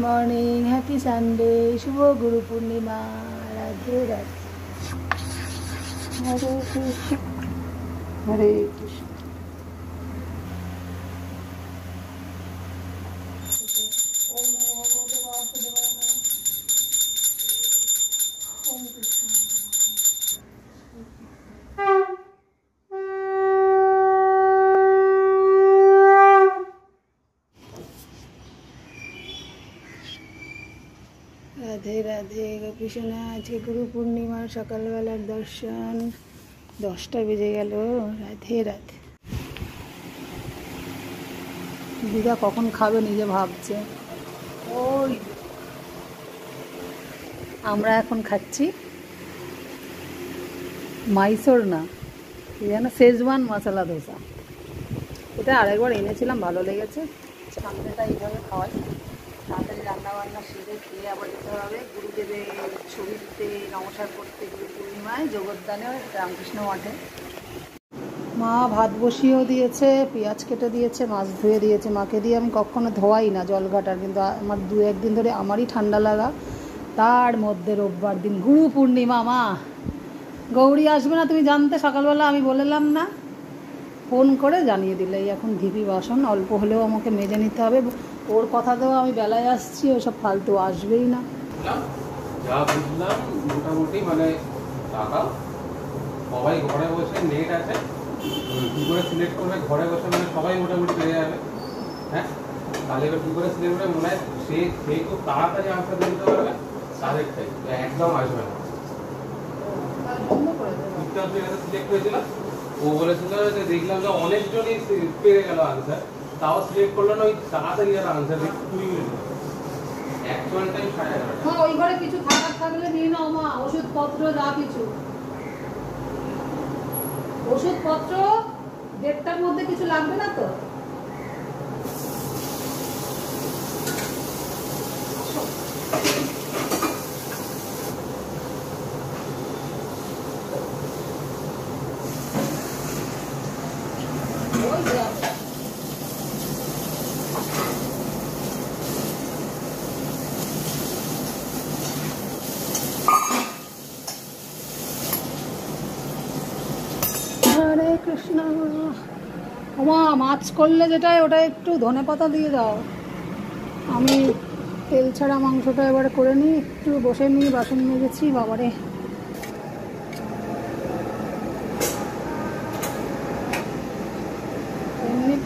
Morning, happy Sunday, শুভ গুরু পূর্ণিমা। রাধে রাধে। হরে কৃষ্ণ হরে কৃষ্ণ। রাধে রাধে গোপীসোনা। আজকে গুরু পূর্ণিমার সকালবেলার দর্শন। 10টা বেজে গেল। রাধে রাধে। দিদা কখন খাবে নিজে ভাবছে। ওই আমরা এখন খাচ্ছি মাইসোর না কি যেন শেজওয়ান মশলা ধোসা। এটা আরেকবার এনেছিলাম, ভালো লেগেছে। সামনেটা এইভাবে খাওয়াই। তাড়াতাড়ি রান্নাবান্না সেরে খেয়ে আবার যেতে হবে গুরুদেবের ছবিতে নমস্কার করতে, গুরু পূর্ণিমায় জগদ্দানে রামকৃষ্ণ মঠে। মা ভাত বসিয়েও দিয়েছে, পেঁয়াজ কেটে দিয়েছে, মাছ ধুয়ে দিয়েছে। মাকে দিয়ে আমি কখনো ধোয়াই না জল ঘাটার, কিন্তু আমার 2-1 দিন ধরে আমারই ঠান্ডা লাগা। তার মধ্যে রোববার দিন গুরু পূর্ণিমা। মা গৌরী আসবে না তুমি জানতে, সকালবেলা আমি বললাম না, ফোন করে জানিয়ে দিলে। এখন ঢিপি বাসন অল্প হলেও আমাকে মেজে নিতে হবে। ওর কথা দেওয়া আমি বেলায় আসছি, ওসব ফালতু আসবেই না। যা বুঝলাম মোটামুটি মানে টাকা সবাই ঘরে বসে নেট আছে, কী করে সিলেক্ট করবে ঘরে বসে, মানে সবাই মোটামুটি পেয়ে যাবে। হ্যাঁ, তাহলে এবার কী করে সিলেক্ট করবে মনে হয় সে খুব তাড়াতাড়ি আনসার দিতে পারবে, তাদেরটাই একদম আসবে না। সিলেক্ট হয়েছিল, ও বলেছিল যে দেখলাম যে অনেকজনই পেরে গেল আনসার, তাও সিলেক্ট করলো না। ওই তাড়াতাড়ি আর আনসার 20 মিনিট অ্যাকচুয়াল টাইম 11:30। হ্যাঁ, ওই ঘরে কিছু থাকলে নিয়ে নাও মা, ওষুধপত্র যা কিছু। ওষুধপত্র 1:30টার মধ্যে কিছু লাগবে না তো? হরে কৃষ্ণ। ওমা মাছ করলে যেটাই ওটা একটু ধনেপাতা দিয়ে দাও। আমি তেল ছাড়া মাংসটা এবারে করে নিই, একটু বসে নিই। বাসন মেজেছি বাবারে। এমনি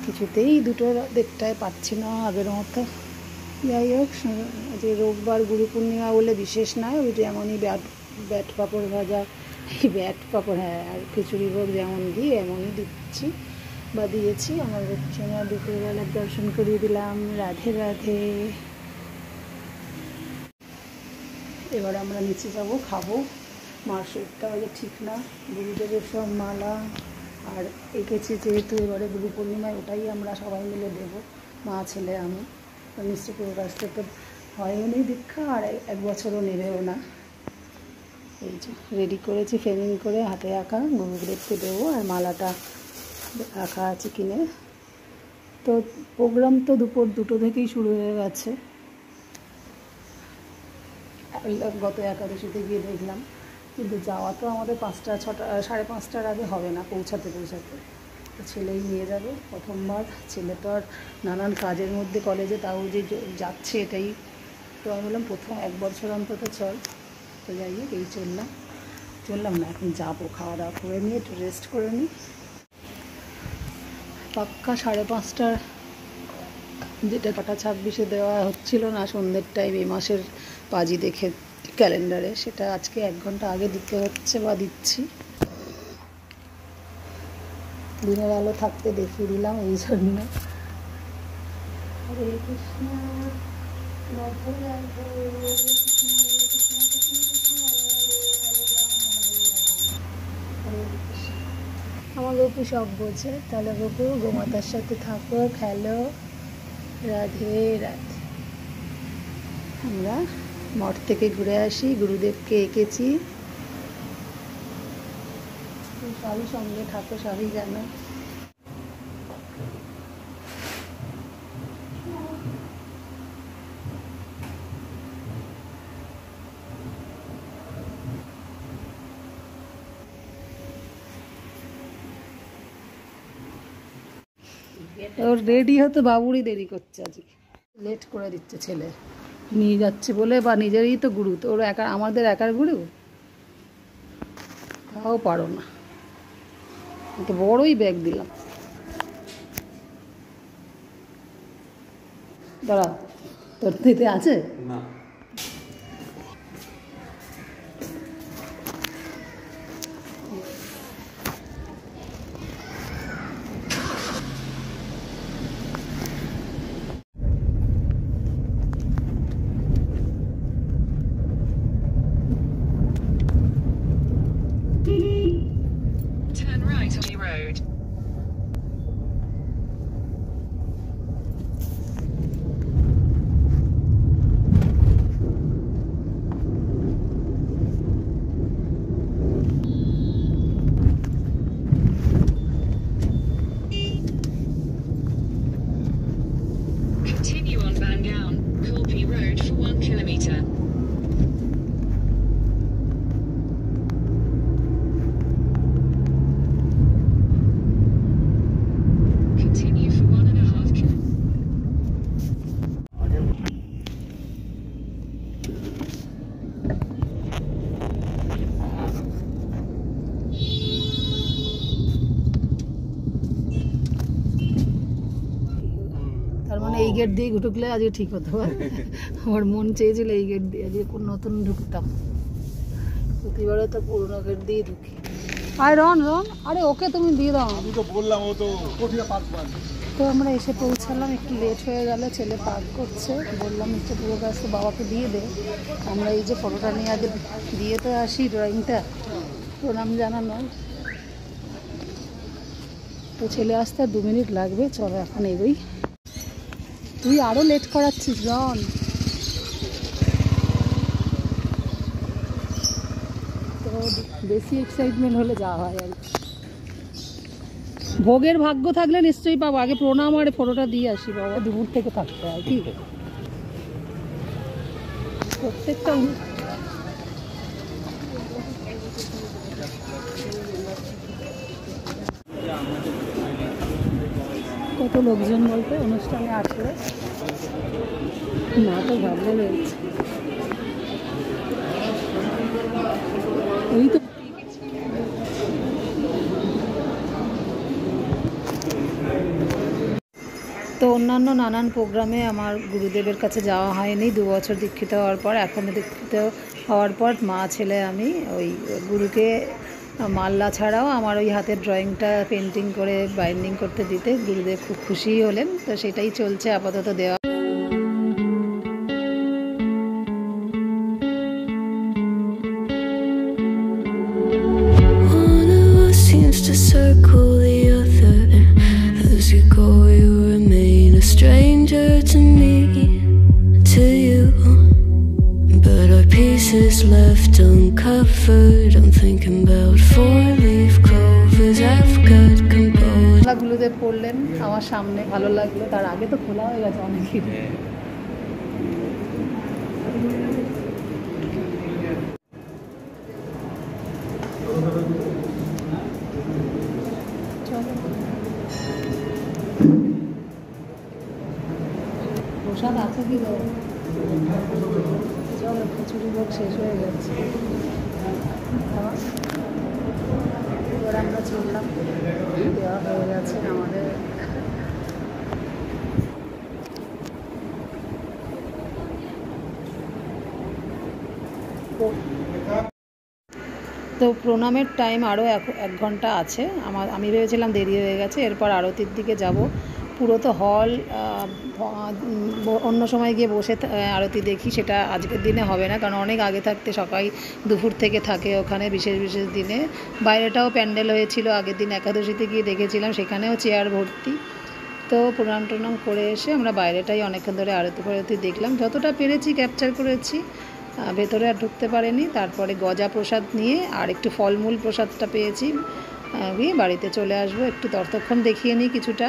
কিছুতেই 2:30টায় পাচ্ছি না আগের মতো। যাই হোক, যে রোববার গুরু পূর্ণিমা বলে বিশেষ নয়, ওই যেমনই ব্যাট পাঁপড় ভাজা, এই ব্যাট পাঁপড় হ্যাঁ, আর খিচুড়ি ভোগ যেমন দিই এমনই দিচ্ছি বা দিয়েছি। আমার গোপীসোনা দুপুরবেলার দর্শন করিয়ে দিলাম। রাধে রাধে। এবার আমরা নিচে যাব, খাবো। মার শরীরটা হয়তো ঠিক না, গুরুদেবের সব মালা আর এঁকেছি যেহেতু, এবারে গুরু পূর্ণিমায় ওটাই আমরা সবাই মিলে দেবো, মা ছেলে আমি। মিষ্টিপুর কাছ থেকে হয়ও নি দীক্ষা, আর 1 বছরও নেবেও না। এই যে রেডি করেছি ফ্রেমিং করে, হাতে আঁকা গুরুদেবকে দেবো। আর মালাটা আঁকা আছে কিনে। তো প্রোগ্রাম তো দুপুর 2টো থেকেই শুরু হয়ে গেছে। গত একাদশীতে গিয়ে দেখলাম, কিন্তু যাওয়া তো আমাদের 5টা 6টা 5:30টার আগে হবে না পৌঁছাতে। তো ছেলেই নিয়ে যাবে প্রথমবার। ছেলে তো আর নানান কাজের মধ্যে কলেজে, তাও যে যাচ্ছে এটাই। তো আমি বললাম প্রথম 1 বছর অন্তত চল। তো যাই হোক, এই চললাম না, এখন যাবো। খাওয়া দাওয়া করে নিয়ে একটু রেস্ট করে নিই। পাক্কা 5:30টার যেটা কটা 26-এ দেওয়া হচ্ছিল না সন্ধ্যের টাইম এই মাসের পাজি দেখে ক্যালেন্ডারে, সেটা আজকে 1 ঘন্টা আগে দিতে হচ্ছে বা দিচ্ছি। দিনের আলো থাকতে দেখিয়ে দিলাম এই জন্য। হরে কৃষ্ণ রাধে রাধে, হরে কৃষ্ণ কৃষ্ণ কৃষ্ণ কৃষ্ণ, হরে রাম হরে কৃষ্ণ। আমার গপু সব বোঝে, তাহলে গপু গোমাতার সাথে থাকো, খেলো, রাধে রাধে। আমরা মঠ থেকে ঘুরে আসি, গুরুদেবকে এঁকেছি, সবই সঙ্গে থাকো, সবই জানো। ওর রেডি হতে বাবুরই দেরি করছে, আজকে লেট করে দিচ্ছে ছেলে, নিয়ে যাচ্ছে বলে, বা নিজেরই তো গুরু, তো ওর একা, আমাদের একার গুরু, তাও পারো না। তো বড়ই ব্যাগ দিলাম, দাঁড়া, তোর দিতে আছে না। Turn right on the road. Continue on Bangaon, Colby Road for 1 kilometer. Continue for 1.5 kilometers. তার মানে এই গেট দিয়ে ঢুকলে আজকে ঠিক হতো। আমার মন চেয়েছিল এই গেট দিয়ে আজকে কোন নতুন ঢুকতাম, প্রতিবারে তো পুরোনো গেট দিয়ে ঢুকি। আয় রন রন, আরে ওকে তুমি দিয়ে দাও। আমি তো বললাম ও তো কোঠিয়া পার্ক পান। তো আমরা এসে পৌঁছালাম, একটু লেট হয়ে গেল, ছেলে পার্ক করছে, বললাম হচ্ছে পুরো কাজ তো বাবাকে দিয়ে দে, আমরা এই যে ফটোটা নিয়ে আগে দিয়ে তো আসি, ড্রয়িংটা প্রণাম জানানো। তো ছেলে আসতে আর 2 মিনিট লাগবে, চলো এখন এগোই। তুই আরো লেট করাচ্ছিস রন। তো বেশি এক্সাইটমেন্ট হলে যাওয়া হয় আর কি। ভোগের ভাগ্য থাকলে নিশ্চয়ই পাবো, আগে প্রণাম আর ফটোটা দিয়ে আসি, বাবা দূর থেকে থাকতে হয় কি প্রত্যেকটা। কত লোকজন বলতে অনুষ্ঠানে আসলে, না তো ভাবলে রয়েছে ওই তো। তো অন্যান্য নানান প্রোগ্রামে আমার গুরুদেবের কাছে যাওয়া হয়নি 2 বছর দীক্ষিত হওয়ার পর। এখন দীক্ষিত হওয়ার পর মা ছেলে আমি ওই গুরুকে মাল্লা ছাড়াও আমার ওই হাতের ড্রয়িংটা পেন্টিং করে বাইন্ডিং করতে দিতে গুরুদেব খুব খুশি হলেন, তো সেটাই চলছে আপাতত দেওয়া। Seems to circle the other. As you go, you remain a stranger to me, to you. But our pieces left uncovered. I'm thinking about 4-leaf clovers I've got composed. গুরুদেব পড়লেন আমার সামনে, ভালো লাগলো। তার আগে তো খোলা হয়ে গেছে অনেকই। প্রসাদ আছে কি তো, চলো খিচুড়ি ভোগ শেষ হয়ে গেছে, এবার আমরা চললাম, দেওয়া হয়ে গেছে আমাদের। তো প্রণামের টাইম আরও 1 ঘন্টা আছে। আমি ভেবেছিলাম দেরি হয়ে গেছে, এরপর আরতির দিকে যাব। পুরো তো হল অন্য সময় গিয়ে বসে আরতি দেখি, সেটা আজকের দিনে হবে না, কারণ অনেক আগে থাকতে সকাল দুপুর থেকে থাকে ওখানে বিশেষ বিশেষ দিনে। বাইরেটাও প্যান্ডেল হয়েছিল আগের দিন একাদশীতে গিয়ে দেখেছিলাম, সেখানেও চেয়ার ভর্তি। তো প্রণাম টনাম করে এসে আমরা বাইরেটাই অনেকক্ষণ ধরে আরতি দেখলাম, যতটা পেরেছি ক্যাপচার করেছি। ভেতরে আর ঢুকতে পারেনি। তারপরে গজা প্রসাদ নিয়ে আর একটু ফলমূল প্রসাদটা পেয়েছি, গিয়ে বাড়িতে চলে আসবো। একটু ততক্ষণ দেখিয়ে নিই কিছুটা।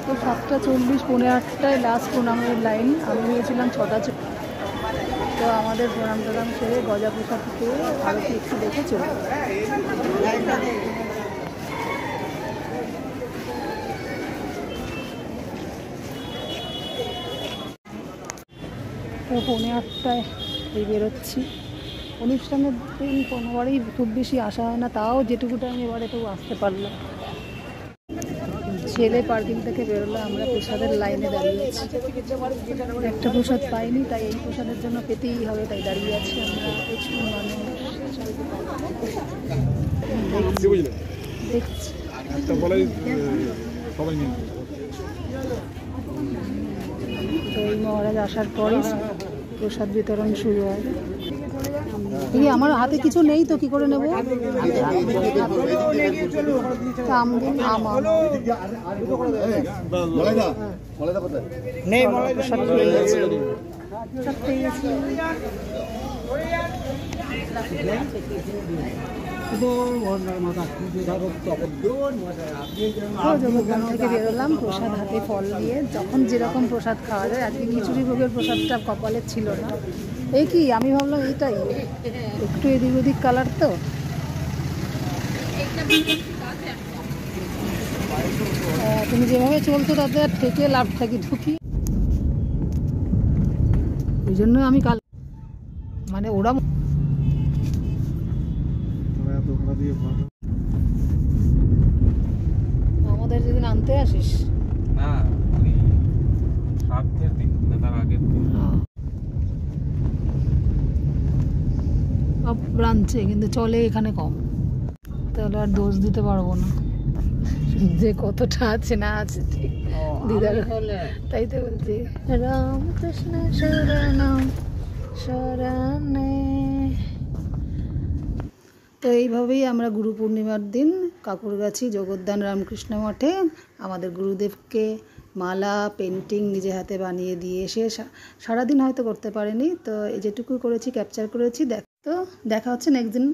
তো 7:40 পৌনে 8টায় লাস্ট প্রণামের লাইন। আমি ভেবেছিলাম 6টা। তো আমাদের প্রণাম টনাম সেরে গজা প্রসাদ খেয়ে আরতি একটু দেখে চলে তো পৌনে 8টায় বেরোচ্ছি। অনুষ্ঠানের দিন কোনোবারই খুব বেশি আসা হয় না, তাও যেটুকু টাইম এবারে তো আসতে পারলাম। ছেলে পার্কিং থেকে বেরোলো, আমরা প্রসাদের লাইনে দাঁড়িয়ে আছি। একটা প্রসাদ পাইনি, তাই এই প্রসাদের জন্য পেতেই হবে, তাই দাঁড়িয়ে আছি আমরা। প্রচুর মানুষ দেখছি। তো এই মহারাজ আসার পরই প্রসাদ বিতরণ শুরু হয়। এই আমার হাতে কিছু নেই তো কি করে নেবো? জগদ্ধাম থেকে বেরোলাম প্রসাদ হাতে ফল দিয়ে, যখন যেরকম প্রসাদ খাওয়া যায়। আজকে খিচুড়ি ভোগের প্রসাদটা কপালে ছিল না। এই কি আমি ভাবলাম এইটাই একটু এদিক ওদিক কালার, তো তুমি যেভাবে চলছো তাতে আর থেকে লাভ থাকি ঢুকি, ওই জন্য আমি কাল মানে ওরা আমাদের যেদিন আনতে আসিস না সাতের দিন না তার আগের দিন ব্রাঞ্চে কিন্তু চলে এখানে কম, তাহলে আর দোষ দিতে পারবো না যে কতটা আছে না আছে। ঠিক দিদার তাই তো বলছি, রামকৃষ্ণ শরণম শরণে। তো এইভাবেই আমরা গুরু পূর্ণিমার দিন কাকুরগাছি জগদ্ধান রামকৃষ্ণ মঠে আমাদের গুরুদেবকে মালা পেন্টিং নিজে হাতে বানিয়ে দিয়ে এসে সারাদিন হয়তো করতে পারেনি, তো এই যেটুকু করেছি ক্যাপচার করেছি। তো দেখা হচ্ছে নেক্সট দিন।